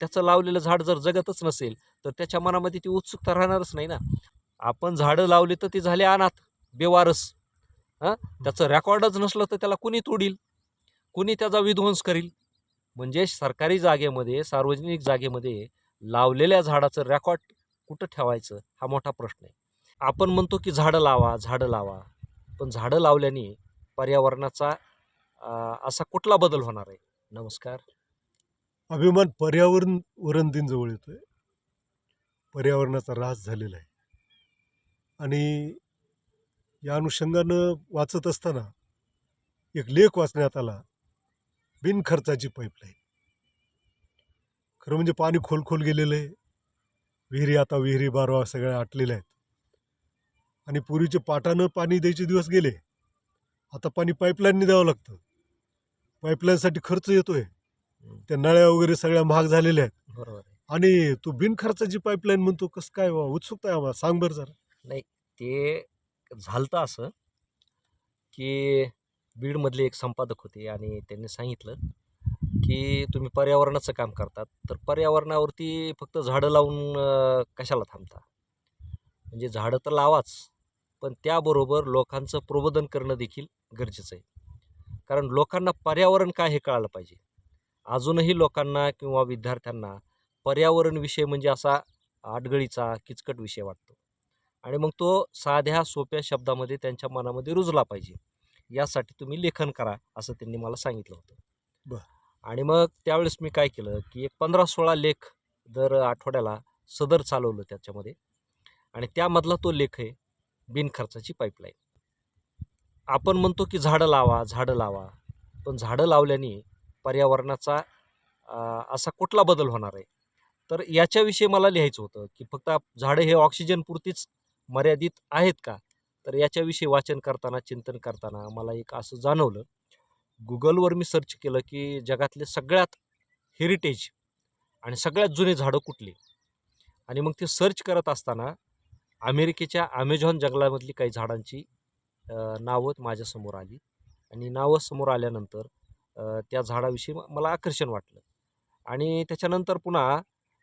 त्याचं लावलेलं झाड जर जगतच नसेल तर त्याच्या मनामध्ये ती उत्सुकता राहणारच नाही ना. आपण झाडं लावली तर ती झाली अनाथ, बेवारस. हां, त्याचं रेकॉर्डच नसलं तर त्याला कुणी तोडील, कुणी त्याचा विध्वंस करील. म्हणजे सरकारी जागेमध्ये, सार्वजनिक जागेमध्ये लावलेल्या झाडाचं रेकॉर्ड कुठं ठेवायचं हा मोठा प्रश्न आहे. आपण म्हणतो की झाडं लावा, झाडं लावा. पण झाडं लावल्याने पर्यावरणाचा असा कुठला बदल होणार आहे? नमस्कार. अभिमान पर्यावरण दिन जवळ येतोय. पर्यावरणाचा ऱ्हास झालेला आहे आणि या अनुषंगानं वाचत असताना एक लेख वाचण्यात आला, बिनखर्चाची पाईपलाईन. खरं म्हणजे पाणी खोल गेलेलं आहे. विहिरी बारवा सगळ्या आटलेल्या आहेत आणि पूर्वीचे पाटानं पाणी द्यायचे दिवस गेले. आता पाणी पाईपलाईनने द्यावं लागतं. पाईपलाईनसाठी खर्च येतोय. त्या नळ्या वगैरे सगळ्या महाग झालेल्या आहेत. बरोबर आहे. आणि तू बिनखर्चाची पाईपलाईन म्हणतो, कसं काय? उत्सुकता आहे आम्हाला, सांग बरं जरा. नाही, ते झालं असं की बीडमधले एक संपादक होते आणि त्यांनी सांगितलं की तुम्ही पर्यावरणाचं काम करतात, तर पर्यावरणावरती फक्त झाडं लावून कशाला थांबता? म्हणजे झाडं तर लावाच, पण त्याबरोबर लोकांचं प्रबोधन करणं देखील गरजेचं आहे. कारण लोकांना पर्यावरण काय हे कळालं पाहिजे. अजूनही लोकांना किंवा विद्यार्थ्यांना पर्यावरण विषय म्हणजे असा आडगळीचा, किचकट विषय वाटतो आणि मग तो साध्या सोप्या शब्दामध्ये त्यांच्या मनामध्ये रुजला पाहिजे. यासाठी तुम्ही लेखन करा, असं त्यांनी मला सांगितलं होतं. बरं. आणि मग त्यावेळेस मी काय केलं की एक 15-16 लेख दर आठवड्याला सदर चालवलं त्याच्यामध्ये. आणि त्यामधला तो लेख आहे बिनखर्चाची पाईपलाईन. आपण म्हणतो की झाडं लावा, झाडं लावा. पण झाडं लावल्याने पर्यावरणाचा असा कुठला बदल होणार आहे? तर याच्याविषयी मला लिहायचं होतं की फक्त झाडं हे ऑक्सिजन पुरतीच मर्यादित आहेत का? तर याच्याविषयी वाचन करताना, चिंतन करताना मला एक असं जाणवलं. गुगलवर मी सर्च केलं की जगातले सगळ्यात हेरिटेज आणि सगळ्यात जुने झाडं कुठली? आणि मग ते सर्च करत असताना अमेरिकेच्या ॲमेझॉन जंगलामधली काही झाडांची नावं माझ्यासमोर आली आणि नावं समोर आल्यानंतर त्या झाडाविषयी मला आकर्षण वाटलं. आणि त्याच्यानंतर पुन्हा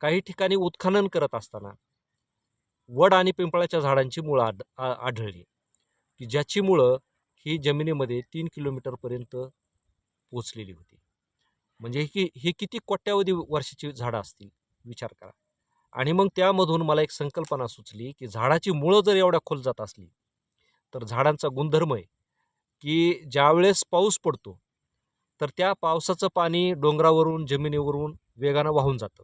काही ठिकाणी उत्खनन करत असताना वड आणि पिंपळाच्या झाडांची मुळं आढळली की ज्याची मुळं ही जमिनीमध्ये 3 किलोमीटरपर्यंत पोचलेली होती. म्हणजे ही किती कोट्यावधी वर्षाची झाडं असतील, विचार करा. आणि मग त्यामधून मला एक संकल्पना सुचली की झाडाची मुळं जर एवढ्या खोल जात असली तर झाडांचा गुणधर्म आहे की ज्यावेळेस पाऊस पडतो तर त्या पावसाचं पाणी डोंगरावरून, जमिनीवरून वेगानं वाहून जातं.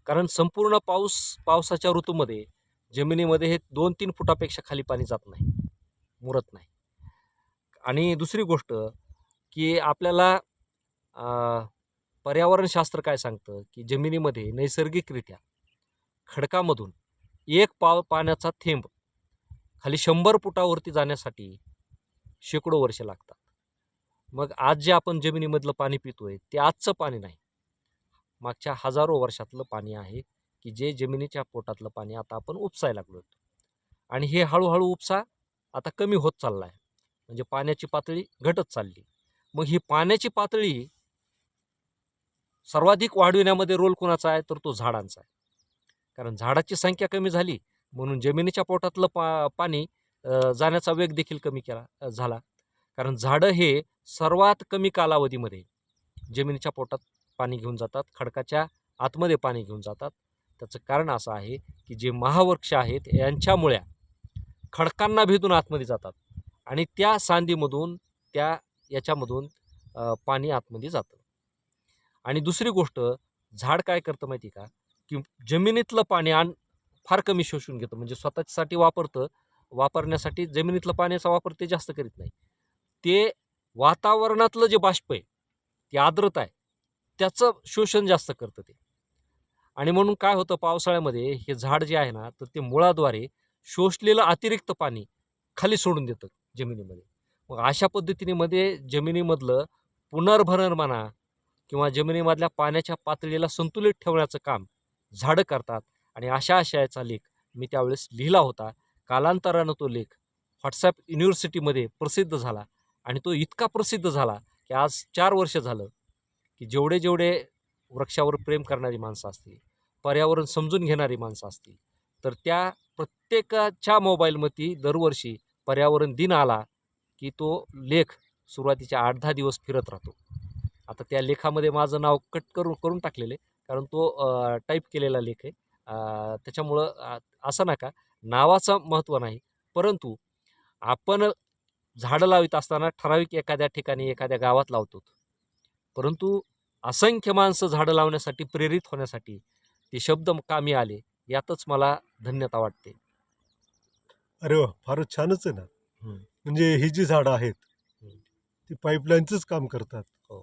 कारण संपूर्ण पावसाच्या ऋतूमध्ये जमिनीमध्ये हे 2-3 फुटापेक्षा खाली पाणी जात नाही, मुरत नाही. आणि दुसरी गोष्ट की आपल्याला पर्यावरणशास्त्र काय सांगतं की जमिनीमध्ये नैसर्गिकरित्या खडकामधून एक पाण्याचा थेंब खाली 100 फुटावरती जाण्यासाठी शेकडो वर्षे लागतात. मग आज जे आपण जमिनीमधलं पाणी पितोय ते आजचं पाणी नाही, मागच्या हजारो वर्षातलं पाणी आहे की जे जमिनीच्या पोटातलं पाणी आता आपण उपसायला लागलो. आणि हे हळूहळू उपसा आता कमी होत चालला आहे. म्हणजे पाण्याची पातळी घटत चालली. मग ही पाण्याची पातळी सर्वाधिक वाढविण्यामध्ये रोल कोणाचा आहे? तर तो झाडांचा आहे. कारण झाडाची संख्या कमी झाली म्हणून जमिनीच्या पोटातलं पाणी जाण्याचा वेग देखील कमी झाला. कारण झाडं हे सर्वात कमी कालावधीमध्ये जमिनीच्या पोटात पाणी घेऊन जातात, खडकाच्या आतमध्ये पाणी घेऊन जातात. त्याचं कारण असं आहे की जे महावृक्ष आहेत यांच्या मुळ्या खडकांना भेदून आतमध्ये जातात आणि त्या सांदीमधून याच्यामधून पाणी आतमध्ये जातं. आणि दुसरी गोष्ट, झाड काय करतं माहिती का? की जमिनीतलं पाणी फार कमी शोषून घेतं. म्हणजे स्वतःसाठी वापरण्यासाठी जमिनीतलं पाण्याचा वापर ते जास्त करीत नाही. ते वातावरणातलं जे बाष्प आहे, ती आर्द्रता आहे, त्याचं शोषण जास्त करतं ते. आणि म्हणून काय होतं पावसाळ्यामध्ये हे झाड जे आहे ना, तर ते मुळाद्वारे शोषलेलं अतिरिक्त पाणी खाली सोडून देतं जमिनीमध्ये. मग अशा पद्धतीने जमिनीमधलं पुनर्भरण म्हणा किंवा जमिनीमधल्या पाण्याच्या पातळीला संतुलित ठेवण्याचं काम झाडं करतात. आणि अशा आशयाचा लेख मी त्यावेळेस लिहिला होता. कालांतरानं तो लेख व्हॉट्सॲप युनिव्हर्सिटीमध्ये प्रसिद्ध झाला आणि तो इतका प्रसिद्ध झाला की आज 4 वर्ष झालं की जेवढे वृक्षावर प्रेम करणारी माणसं असतील, पर्यावरण समजून घेणारी माणसं असतील, तर त्या प्रत्येकाच्या मोबाईलमध्ये दरवर्षी पर्यावरण दिन आला की तो लेख सुरुवातीचे 8-10 दिवस फिरत राहतो. आता त्या लेखामध्ये माझं नाव कट करून टाकलेलं आहे, कारण तो टाईप केलेला लेख आहे. त्याच्यामुळं असं नका, नावाचं महत्त्व नाही, परंतु आपण झाडं लावित असताना ठराविक एखाद्या ठिकाणी एखाद्या गावात लावतो. परंतु असंख्य माणसं झाडं लावण्यासाठी प्रेरित होण्यासाठी ते शब्द कामी आले, यातच मला धन्यता वाटते. अरे वा, फारच छानच आहे ना. हं. म्हणजे ही जी झाडं आहेत हं. ती पाईपलाईनचंच काम करतात. हो.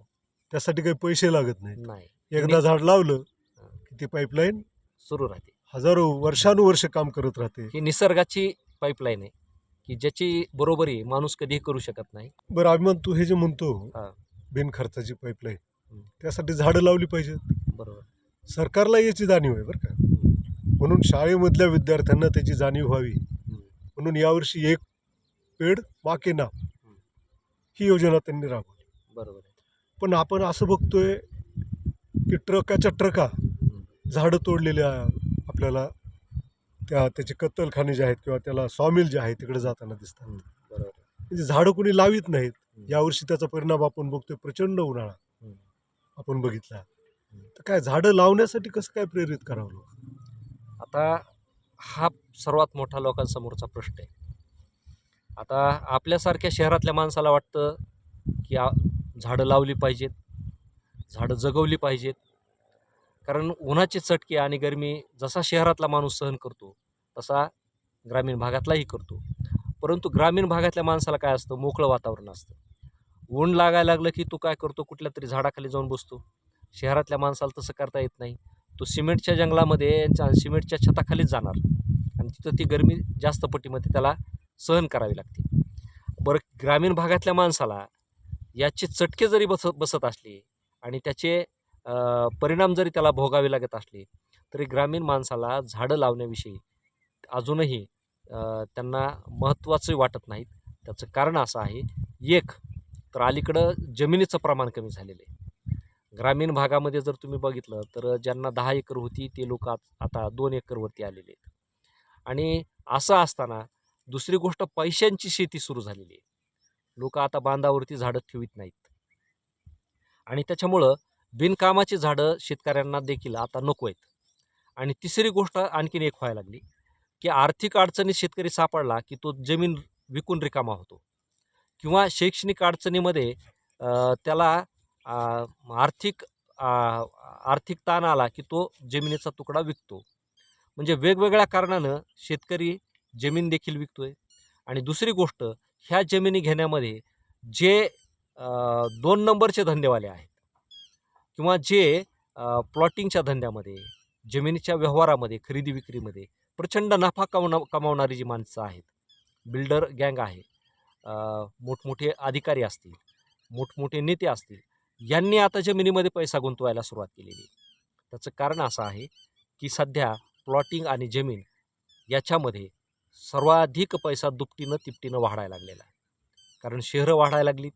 त्यासाठी काही पैसे लागत नाहीत. नाही, एकदा झाड लावलं हां, की ती पाईपलाईन सुरू राहते. हजारो वर्षानुवर्ष काम करत राहते. ही निसर्गाची पाईपलाईन आहे, की ज्याची बरोबरी माणूस कधीही करू शकत नाही. बरं अभिमान, तू हे जे म्हणतो हां. बिनखर्चाची पाईपलाईन, हं. त्यासाठी झाडं लावली पाहिजेत. बरोबर. सरकारला याची जाणीव आहे बरं का. म्हणून शाळेमधल्या विद्यार्थ्यांना त्याची जाणीव व्हावी हं. म्हणून यावर्षी एक पेड मा के नाम ही योजना त्यांनी राबवली. बरोबर आहे. पण आपण असं बघतोय की ट्रकाच्या ट्रका हं. झाडं तोडलेल्या आपल्याला त्याचे कत्तलखाने जे आहेत किंवा त्याला सॉमिल जे आहे तिकडे जाताना दिसतात. बरोबर आहे. म्हणजे झाडं कोणी लावित नाहीत. हं. यावर्षी त्याचा परिणाम आपण बघतोय, प्रचंड उन्हाळा हं. आपण बघितला. तर काय झाडं लावण्यासाठी कसं काय प्रेरित करावं लोक? आता हा सर्वात मोठा लोकांसमोरचा प्रश्न आहे. आता आपल्यासारख्या शहरातल्या माणसाला वाटतं की झाडं लावली पाहिजेत, झाडं जगवली पाहिजेत, कारण उन्हाचे चटके आणि गरमी जसा शहरातला माणूस सहन करतो तसा ग्रामीण भागातलाही करतो. परंतु ग्रामीण भागातल्या माणसाला काय असतं, मोकळं वातावरण असतं. ऊन लागायला लागलं की तो काय करतो, कुठल्या तरी झाडाखाली जाऊन बसतो. शहरातल्या माणसाला तसं करता येत नाही. तो सिमेंटच्या जंगलामध्ये सिमेंटच्या छताखालीच जाणार आणि तिथं ती गरमी जास्त पटीमध्ये त्याला सहन करावी लागते. बरं, ग्रामीण भागातल्या माणसाला याचे चटके जरी बसत असले आणि त्याचे परिणाम जरी त्याला भोगावे लागत असले, तरी ग्रामीण माणसाला झाडं लावण्याविषयी अजूनही त्यांना महत्त्वाचं वाटत नाहीत. त्याचं कारण असं आहे, एक तर अलीकडं जमिनीचं प्रमाण कमी झालेलं आहे. ग्रामीण भागामध्ये जर तुम्ही बघितलं तर ज्यांना 10 एकर होती ते लोक आता 2 एकरवरती आलेले आहेत. आणि असं असताना दुसरी गोष्ट, पैशांची शेती सुरू झालेली आहे. लोक आता बांधावरती झाडं ठेवीत नाहीत आणि त्याच्यामुळं बिनकामाची झाडं शेतकऱ्यांना देखील आता नको आहेत. आणि तिसरी गोष्ट आणखीन एक व्हायला लागली की आर्थिक अडचणीत शेतकरी सापडला की तो जमीन विकून रिकामा होतो किंवा शैक्षणिक अडचणीमध्ये त्याला आर्थिक ताण आला की तो जमिनीचा तुकडा विकतो. म्हणजे वेगवेगळ्या कारणानं शेतकरी जमीन देखील विकतोय. आणि दुसरी गोष्ट, ह्या जमिनी घेण्यामध्ये जे 2 नंबरचे धंदेवाले आहेत किंवा जे प्लॉटिंगच्या धंद्यामध्ये, जमिनीच्या व्यवहारामध्ये, खरेदी विक्रीमध्ये प्रचंड नफा कमावणारी जी माणसं आहेत, बिल्डर गँग आहे, मोठमोठे अधिकारी असतील, मोठमोठे नेते असतील, यांनी आता जमिनीमध्ये पैसा गुंतवायला सुरुवात केलेली आहे. त्याचं कारण असं आहे की सध्या प्लॉटिंग आणि जमीन याच्यामध्ये सर्वाधिक पैसा दुपटीनं तिपटीनं वाढायला लागलेला आहे. कारण शहरं वाढायला लागलीत,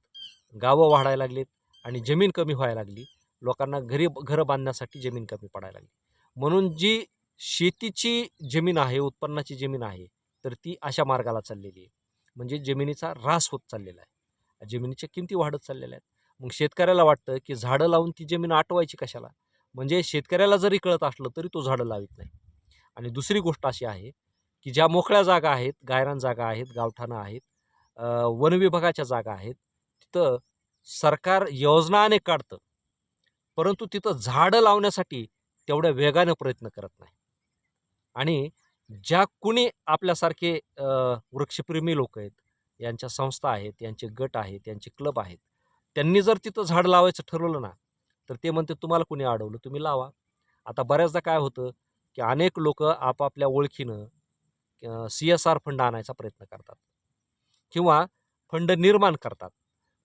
गावं वाढायला लागलीत आणि जमीन कमी व्हायला लागली. लोकांना घरं बांधण्यासाठी जमीन कमी पडायला लागली. म्हणून जी शेतीची जमीन आहे, उत्पन्नाची जमीन आहे, तर ती अशा मार्गाला चाललेली आहे. म्हणजे जमिनीचा ऱ्हास होत चाललेला आहे. जमिनीच्या किमती वाढत चाललेल्या आहेत. मग शेतकऱ्याला वाटतं की झाडं लावून ती जमीन आटवायची कशाला? म्हणजे शेतकऱ्याला जरी कळत असलं तरी तो झाडं लावित नाही. आणि दुसरी गोष्ट अशी आहे की ज्या मोकळ्या जागा आहेत, गायरान जागा आहेत, गावठाणं आहेत, वन विभागाच्या जागा आहेत, तिथं सरकार योजना अनेक काढतं, परंतु तिथं झाडं लावण्यासाठी तेवढ्या वेगानं प्रयत्न करत नाही. आणि ज्या कुणी आपल्यासारखे वृक्षप्रेमी लोक आहेत, यांच्या संस्था आहेत, यांचे गट आहेत, यांचे क्लब आहेत, त्यांनी जर तिथं झाड लावायचं ठरवलं ना, तर ते म्हणते तुम्हाला कुणी अडवलं, तुम्ही लावा. आता बऱ्याचदा काय होतं की अनेक लोक आपापल्या ओळखीनं CSR फंड आणायचा प्रयत्न करतात किंवा फंड निर्माण करतात.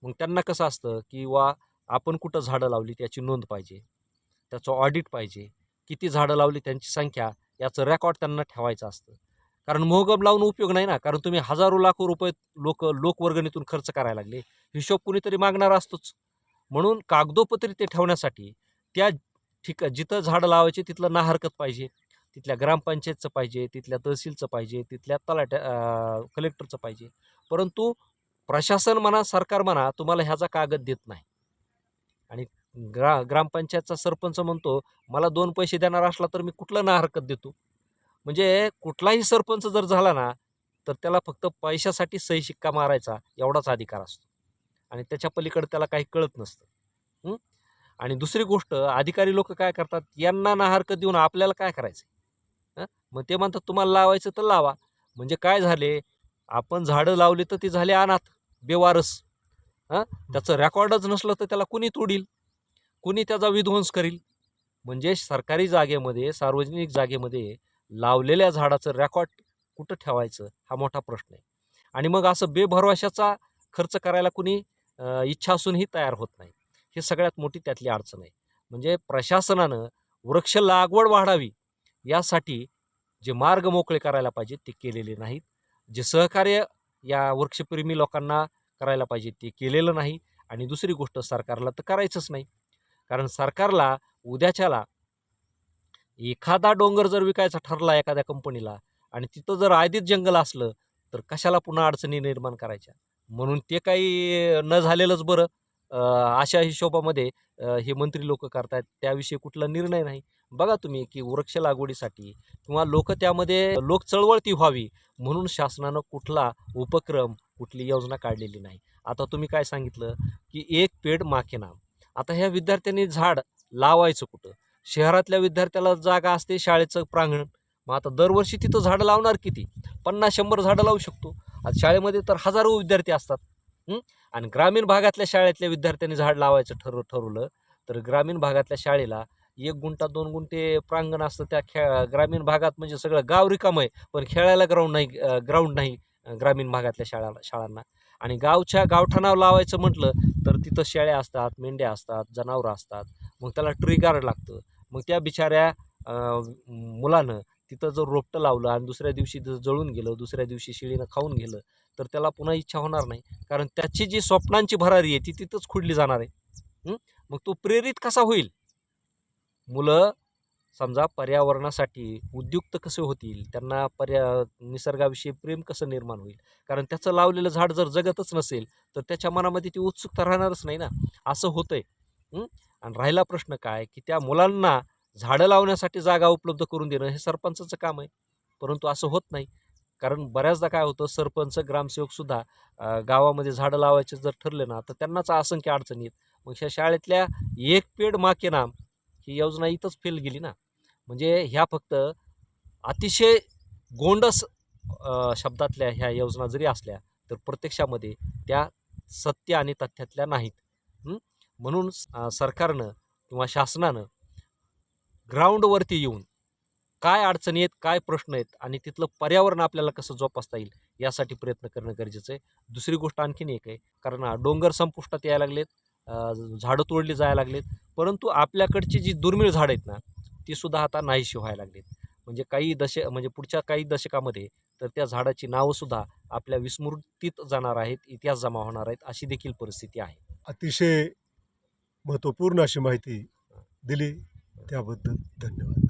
मग त्यांना कसं असतं की आपण कुठं झाडं लावली त्याची नोंद पाहिजे, त्याचं ऑडिट पाहिजे, किती झाडं लावली त्यांची संख्या, याचं रेकॉर्ड त्यांना ठेवायचं असतं. कारण मोहगम लावून उपयोग नाही ना, कारण तुम्ही हजारो लाखो रुपये लोकवर्गणीतून खर्च करायला लागले, हिशोब कुणीतरी मागणार असतोच. म्हणून कागदोपत्री ते ठेवण्यासाठी त्या जिथं झाडं लावायचे तिथलं ना हरकत पाहिजे, तिथल्या ग्रामपंचायतचं पाहिजे, तिथल्या तहसीलचं पाहिजे, तिथल्या कलेक्टरचं पाहिजे. परंतु प्रशासन म्हणा, सरकार म्हणा, तुम्हाला ह्याचा कागद देत नाही. आणि ग्रामपंचायतचा सरपंच म्हणतो, मला 2 पैसे देणार असला तर मी कुठलं ना हरकत देतो. म्हणजे कुठलाही सरपंच जर झाला ना, तर त्याला फक्त पैशासाठी सही शिक्का मारायचा एवढाच अधिकार असतो आणि त्याच्या पलीकडे त्याला काही कळत नसतं. हं? आणि दुसरी गोष्ट, अधिकारी लोक काय करतात, यांना ना हरकत देऊन आपल्याला काय करायचं? मग ते म्हणतात तुम्हाला लावायचं तर लावा. म्हणजे काय झाले, आपण झाडं लावली तर ती झाली अनाथ, बेवारस. त्याचं रेकॉर्डच नसलं तर त्याला कुणी तोडील, कुणी त्याचा विध्वंस करील. म्हणजे सरकारी जागेमध्ये, सार्वजनिक जागेमध्ये लावलेल्या झाडाचं रेकॉर्ड कुठं ठेवायचं हा मोठा प्रश्न आहे. आणि मग असं बेभरवशाचा खर्च करायला कुणी इच्छा असूनही तयार होत नाही. ही सगळ्यात मोठी त्यातली अडचण आहे. म्हणजे प्रशासनानं वृक्ष लागवड वाढावी यासाठी जे मार्ग मोकळे करायला पाहिजेत ते केलेले नाहीत. जे सहकार्य या वृक्षप्रेमी लोकांना करायला पाहिजे ते केलेलं नाही. आणि दुसरी गोष्ट, सरकारला तर करायचंच नाही. कारण सरकारला उद्याच्याला एखादा डोंगर जर विकायचा ठरला एखाद्या कंपनीला आणि तिथं जर आधीच जंगल असलं तर कशाला पुन्हा अडचणी निर्माण करायच्या. म्हणून ते काही न झालेलंच बरं. अशा हिशोबामध्ये हे मंत्री लोक करतायत, त्याविषयी कुठला निर्णय नाही. बघा तुम्ही की वृक्ष लागवडीसाठी किंवा त्यामध्ये लोक चळवळती व्हावी म्हणून शासनानं कुठला उपक्रम, कुठली योजना काढलेली नाही. आता तुम्ही काय सांगितलं की एक पेड मा के नाम. आता ह्या विद्यार्थ्यांनी झाड लावायचं कुठं? शहरातल्या विद्यार्थ्याला जागा असते, शाळेचं प्रांगण. मग आता दरवर्षी तिथं झाडं लावणार किती? 50-100 झाडं लावू शकतो. आता शाळेमध्ये तर हजारो विद्यार्थी असतात. आणि ग्रामीण भागातल्या शाळेतल्या विद्यार्थ्यांनी झाड लावायचं ठरवलं तर ग्रामीण भागातल्या शाळेला 1 गुंठा 2 गुंठे प्रांगण असतं. त्या ग्रामीण भागात म्हणजे सगळं गाव रिकामं आहे, पण खेळायला ग्राउंड नाही ग्रामीण भागातल्या शाळांना. आणि गावठाणावर लावायचं म्हटलं तर तिथं शेळ्या असतात, मेंढ्या असतात, जनावरं असतात. मग त्याला ट्री गार्ड लागतं. मग त्या बिचाऱ्या मुलानं तिथं जर रोपटं लावलं आणि दुसऱ्या दिवशी जळून गेलं, दुसऱ्या दिवशी शेळीनं खाऊन गेलं तर त्याला पुन्हा इच्छा होणार नाही. कारण त्याची जी स्वप्नांची भरारी आहे ती तिथंच खुडली जाणार आहे. मग तो प्रेरित कसा होईल? मुलं समजा पर्यावरणासाठी उद्युक्त कसे होतील, त्यांना निसर्गाविषयी प्रेम कसं निर्माण होईल? कारण त्याचं लावलेलं झाड जर जगतच नसेल तर त्याच्या मनामध्ये ती उत्सुकता राहणारच नाही ना. असं होतंय. आणि राहिला प्रश्न काय की त्या मुलांना झाडं लावण्यासाठी जागा उपलब्ध करून देणं हे सरपंचाचं काम आहे. परंतु असं होत नाही. कारण बऱ्याचदा काय होतं, सरपंच, ग्रामसेवकसुद्धा गावामध्ये झाडं लावायचे जर ठरले ना तर त्यांनाच असंख्य अडचणी आहेत. मग ह्या शाळेतल्या एक पेड मा के नाम ही योजना इथंच फेल गेली ना. म्हणजे ह्या फक्त अतिशय गोंडस शब्दातल्या ह्या योजना जरी असल्या तर प्रत्यक्षामध्ये त्या सत्य आणि तथ्यातल्या नाहीत. म्हणून सरकारनं किंवा शासनानं ग्राउंडवरती येऊन काय अडचणी आहेत, काय प्रश्न आहेत आणि तिथलं पर्यावरण आपल्याला कसं जोपासता येईल यासाठी प्रयत्न करणं गरजेचं आहे. दुसरी गोष्ट आणखीन एक आहे, कारण डोंगर संपुष्टात यायला लागलेत, झाडं तोडली जायला लागलेत, परंतु आपल्याकडची जी दुर्मिळ झाडं आहेत ना ती सुद्धा आता नाहीशी व्हायला लागलीत. म्हणजे पुढच्या काही दशकामध्ये तर त्या झाडाची नावंसुद्धा आपल्या विस्मृतीत जाणार आहेत, इतिहास जमा होणार आहेत, अशी देखील परिस्थिती आहे. अतिशय महत्त्वपूर्ण अशी माहिती दिली त्याबद्दल धन्यवाद.